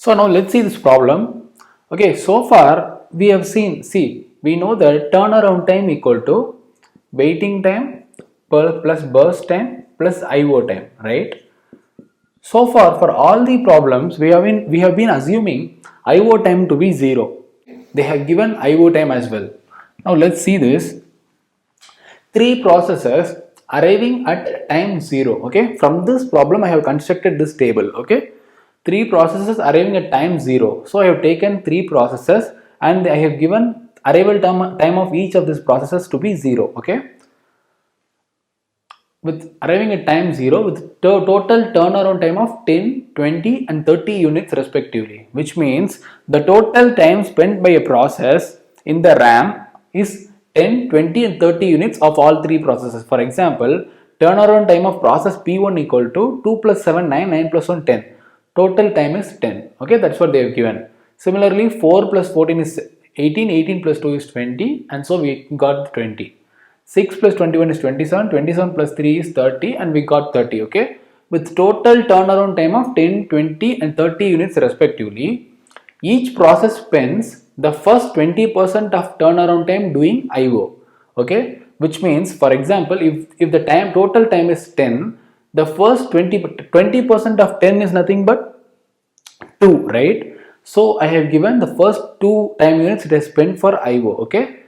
So now let's see this problem. Okay, so far we have seen, we know that turnaround time equal to waiting time plus burst time plus IO time, right? So far for all the problems we have been assuming IO time to be 0. They have given IO time as well. Now let's see this. Three processes arriving at time 0. Okay, from this problem I have constructed this table. Okay, three processes arriving at time 0. So I have taken three processes and I have given arrival time of each of these processes to be 0. Okay, with arriving at time 0 with total turnaround time of 10, 20 and 30 units respectively, which means the total time spent by a process in the RAM is 10, 20 and 30 units of all three processes. For example, turnaround time of process P1 equal to 2 plus 7, 9, 9 plus 1, 10. Total time is 10. Okay, that's what they have given. Similarly, 4 plus 14 is 18, 18 plus 2 is 20 and so we got 20. 6 plus 21 is 27, 27 plus 3 is 30 and we got 30, okay. With total turnaround time of 10, 20 and 30 units respectively, each process spends the first 20% of turnaround time doing IO, okay. Which means, for example, if the total time is 10, the first 20% of 10 is nothing but 2, right? So I have given the first 2 time units it is spent for IO, okay.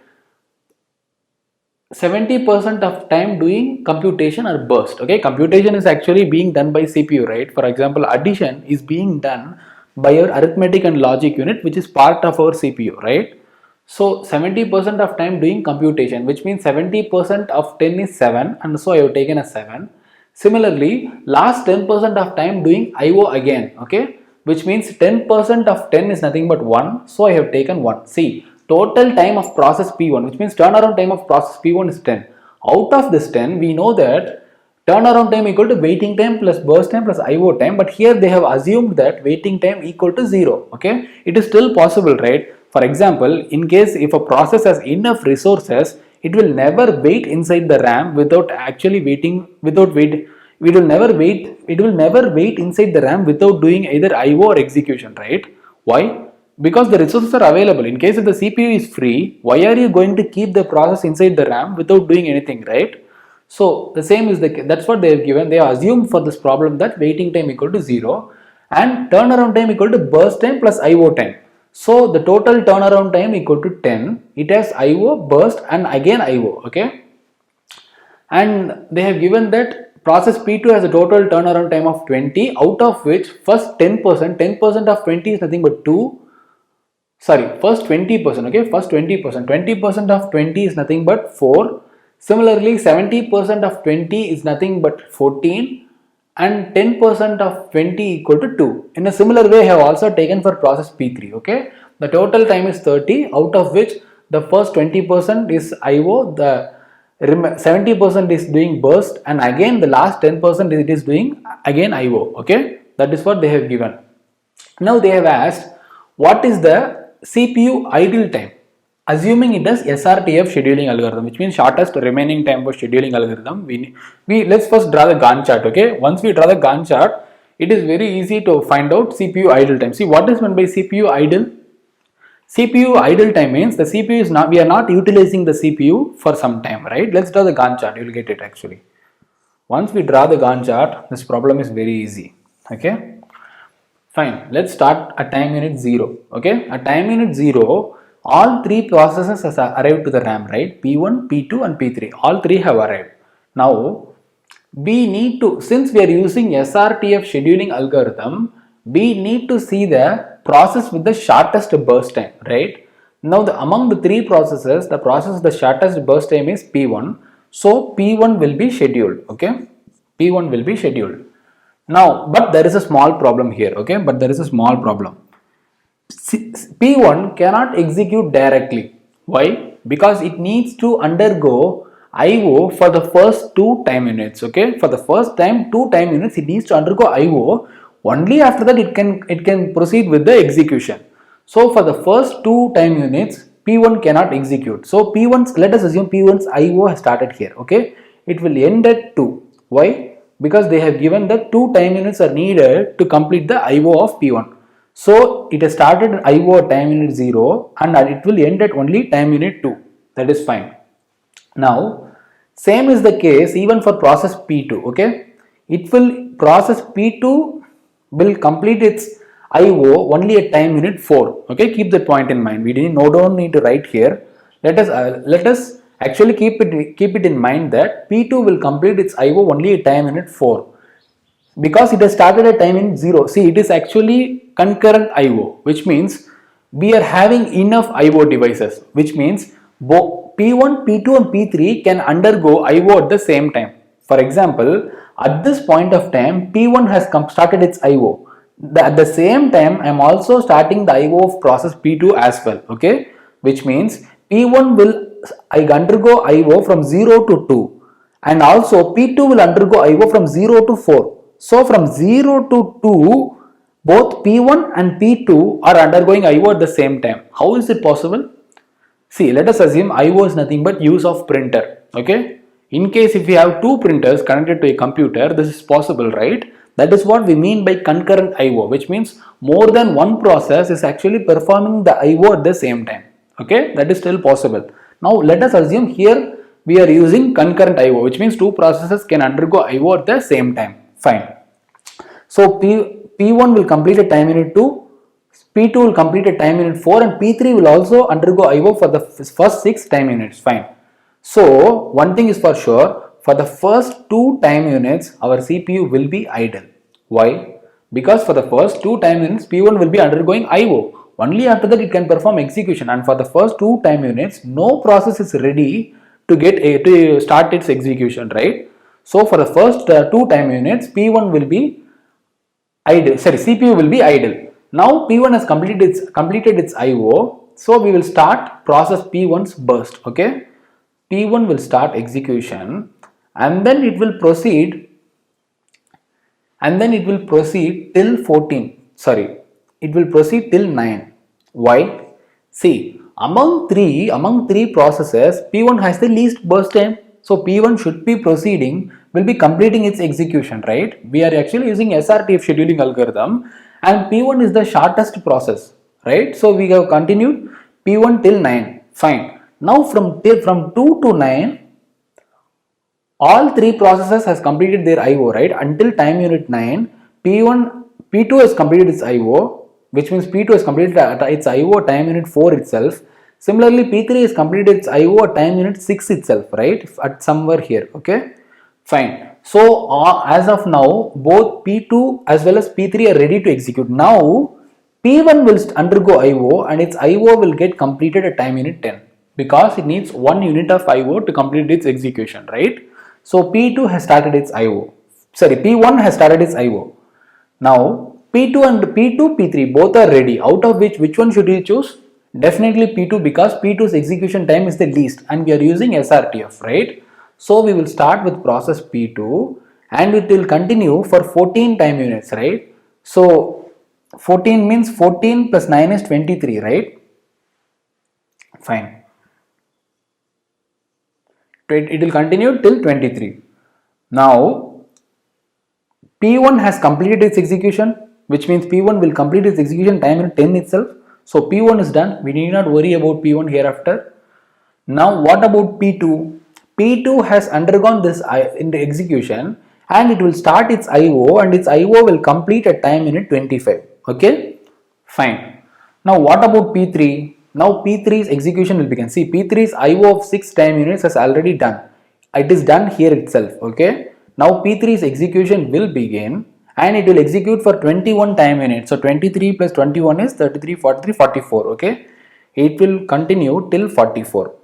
70% of time doing computation or burst. Okay, computation is actually being done by CPU, right? For example, addition is being done by our arithmetic and logic unit, which is part of our CPU, right? So 70% of time doing computation, which means 70% of 10 is 7 and so I have taken a 7. Similarly, last 10% of time doing IO again, okay, which means 10% of 10 is nothing but 1, so I have taken 1. See, total time of process P1, which means turnaround time of process P1 is 10. Out of this 10, we know that turnaround time equal to waiting time plus burst time plus IO time, but here they have assumed that waiting time equal to 0. Okay, it is still possible, right? For example, in case if a process has enough resources, it will never wait inside the RAM without actually waiting, it will never wait inside the RAM without doing either IO or execution, right? Why? Because the resources are available. In case if the CPU is free, why are you going to keep the process inside the RAM without doing anything, right? So the same is that's what they have given. They have assumed for this problem that waiting time equal to 0 and turnaround time equal to burst time plus IO time. So the total turnaround time equal to 10. It has IO, burst and again IO, okay? And they have given that process P2 has a total turnaround time of 20, out of which first 10% of 20 is nothing but 2. First 20%, okay, first 20% of 20 is nothing but 4. Similarly, 70% of 20 is nothing but 14 and 10% of 20 equal to 2. In a similar way, I have also taken for process P3, okay. The total time is 30, out of which the first 20% is IO, the 70% is doing burst and again the last 10% it is doing again IO, okay. That is what they have given. Now they have asked, what is the CPU idle time, assuming it is SRTF scheduling algorithm, which means shortest remaining time for scheduling algorithm. Let's first draw the Gantt chart, okay. Once we draw the Gantt chart, it is very easy to find out CPU idle time. See, what is meant by CPU idle? CPU idle time means the CPU is not, we are not utilizing the CPU for some time, right? Let's draw the Gantt chart, you will get it actually. Once we draw the Gantt chart, this problem is very easy, okay. Fine, let's start at time unit 0, okay. At time unit 0, all three processes has arrived to the RAM, right? P1, P2 and P3, all three have arrived. Now, we need to, since we are using SRTF scheduling algorithm, we need to see the process with the shortest burst time, right? Now, among the three processes, the process with the shortest burst time is P1, so P1 will be scheduled, okay. P1 will be scheduled. Now, but there is a small problem here, okay, but there is a small problem. P1 cannot execute directly. Why? Because it needs to undergo IO for the first 2 time units, okay. For the first 2 time units, it needs to undergo IO. Only after that it can proceed with the execution. So for the first 2 time units, P1 cannot execute. So let us assume P1's IO has started here, okay. It will end at 2. Why? Because they have given that 2 time units are needed to complete the IO of P1. So it has started at IO at time unit 0 and it will end at only time unit 2. That is fine. Now, same is the case even for process P2. Okay, it will process P2 will complete its IO only at time unit 4. Okay, keep that point in mind. We don't need to write here. Let us actually keep it in mind that P2 will complete its IO only at time unit 4 because it has started at time in 0. See, it is actually concurrent IO, which means we are having enough IO devices, which means both P1, P2 and P3 can undergo IO at the same time. For example, at this point of time, P1 has started its IO. At the same time, I am also starting the IO of process P2 as well. Okay, which means P1 will undergo IO from 0 to 2 and also P2 will undergo IO from 0 to 4. So from 0 to 2, both P1 and P2 are undergoing IO at the same time. How is it possible? See, let us assume IO is nothing but use of printer. Okay. In case if we have two printers connected to a computer, this is possible, right? That is what we mean by concurrent IO, which means more than one process is actually performing the IO at the same time. Okay, that is still possible. Now let us assume here we are using concurrent IO, which means two processes can undergo IO at the same time. Fine. So P1 will complete at time unit 2, P2 will complete at time unit 4 and P3 will also undergo IO for the first 6 time units. Fine. So one thing is for sure, for the first 2 time units our CPU will be idle. Why? Because for the first 2 time units P1 will be undergoing IO. Only after that it can perform execution, and for the first 2 time units no process is ready to start its execution, right? So for the first 2 time units P1 will be idle, CPU will be idle. Now P1 has completed its IO, so we will start process P1's burst. Okay, P1 will start execution and then it will proceed till 14. Sorry, it will proceed till 9. Why? See, among three processes, P1 has the least burst time. So P1 should be will be completing its execution, right? We are actually using SRTF scheduling algorithm and P1 is the shortest process, right? So we have continued P1 till 9. Fine. Now from 2 to 9, all three processes has completed their IO, right? Until time unit 9, P2 has completed its IO, which means P2 has completed its IO at time unit 4 itself. Similarly, P3 has completed its IO at time unit 6 itself, right? At somewhere here, okay? Fine. So as of now, both P2 as well as P3 are ready to execute. Now, P1 will undergo IO and its IO will get completed at time unit 10 because it needs 1 unit of IO to complete its execution, right? So P2 has started its IO. Sorry, P1 has started its IO. Now P2 and P3 both are ready. Out of which one should you choose? Definitely P2 because P2's execution time is the least and we are using SRTF, right? So we will start with process P2 and it will continue for 14 time units, right? So 14 means 14 plus 9 is 23, right? Fine. It will continue till 23. Now P1 has completed its execution, which means P1 will complete its execution time in 10 itself. So P1 is done. We need not worry about P1 hereafter. Now what about P2? P2 has undergone this in the execution and it will start its IO and its IO will complete at time unit 25. Okay, fine. Now what about P3? Now P3's execution will begin. See, P3's IO of 6 time units has already done. It is done here itself. Okay. Now P3's execution will begin and it will execute for 21 time units. So 23 plus 21 is 33, 43, 44. Okay. It will continue till 44.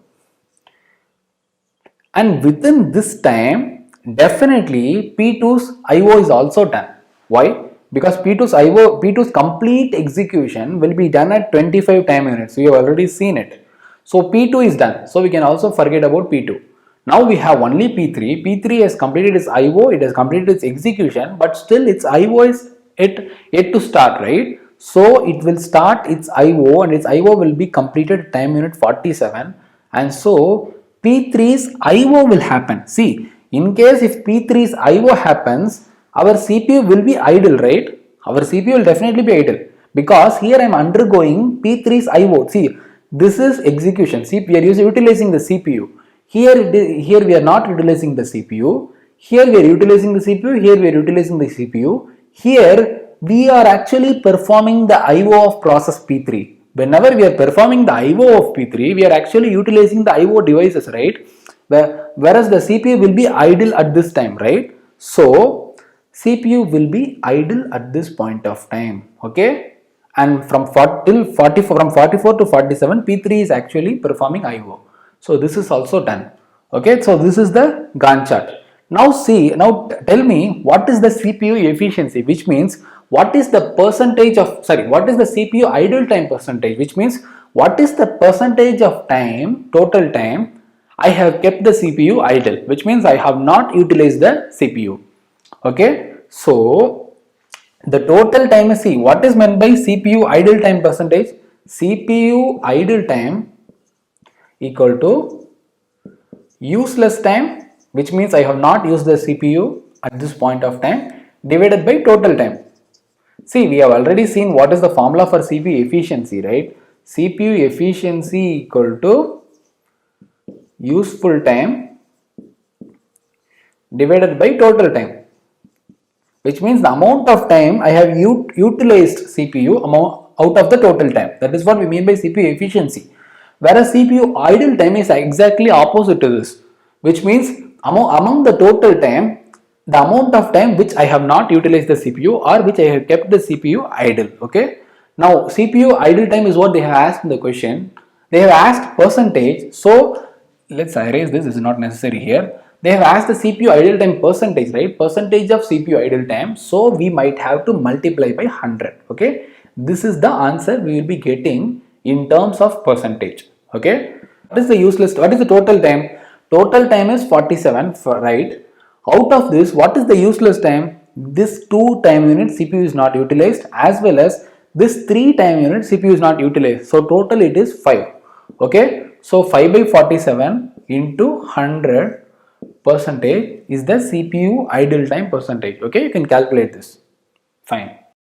And within this time, definitely P2's IO is also done. Why? Because P2's complete execution will be done at 25 time units. We have already seen it. So P2 is done. So we can also forget about P2. Now we have only P3. P3 has completed its IO, it has completed its execution, but still its IO is yet to start, right? So it will start its IO and its IO will be completed at time unit 47. And so P3's IO will happen. See, in case if P3's IO happens, our CPU will be idle, right? Our CPU will definitely be idle because here I am undergoing P3's IO. See, this is execution. See, we are utilizing the CPU. Here we are not utilizing the CPU. Here we are utilizing the CPU. Here we are utilizing the CPU. Here we are actually performing the IO of process P3. Whenever we are performing the IO of P3, we are actually utilizing the IO devices, right? Whereas the CPU will be idle at this time, right? So CPU will be idle at this point of time, okay? And from 44 to 47, P3 is actually performing IO. So this is also done, okay? So this is the Gantt chart. Now tell me what is the CPU efficiency, which means what is the percentage of, what is the CPU idle time percentage, which means what is the percentage of time, total time I have kept the CPU idle, which means I have not utilized the CPU. Okay, so the total time is, see, what is meant by CPU idle time percentage? CPU idle time equal to useless time, which means I have not used the CPU at this point of time, divided by total time. See, we have already seen what is the formula for CPU efficiency, right? CPU efficiency equal to useful time divided by total time, which means the amount of time I have utilized CPU out of the total time. That is what we mean by CPU efficiency. Whereas CPU idle time is exactly opposite to this, which means among the total time, the amount of time which I have not utilized the CPU or which I have kept the CPU idle. Okay. Now CPU idle time is what they have asked in the question. They have asked percentage. So let's erase this. This is not necessary here. They have asked the CPU idle time percentage, right? Percentage of CPU idle time. So we might have to multiply by 100. Okay. This is the answer we will be getting in terms of percentage. Okay. What is the useless? What is the total time? Total time is 47, right? Out of this, what is the useless time? This 2 time unit CPU is not utilized, as well as this 3 time unit CPU is not utilized. So total it is 5. Okay. So 5 by 47 into 100 percentage is the CPU idle time percentage. Okay. You can calculate this. Fine.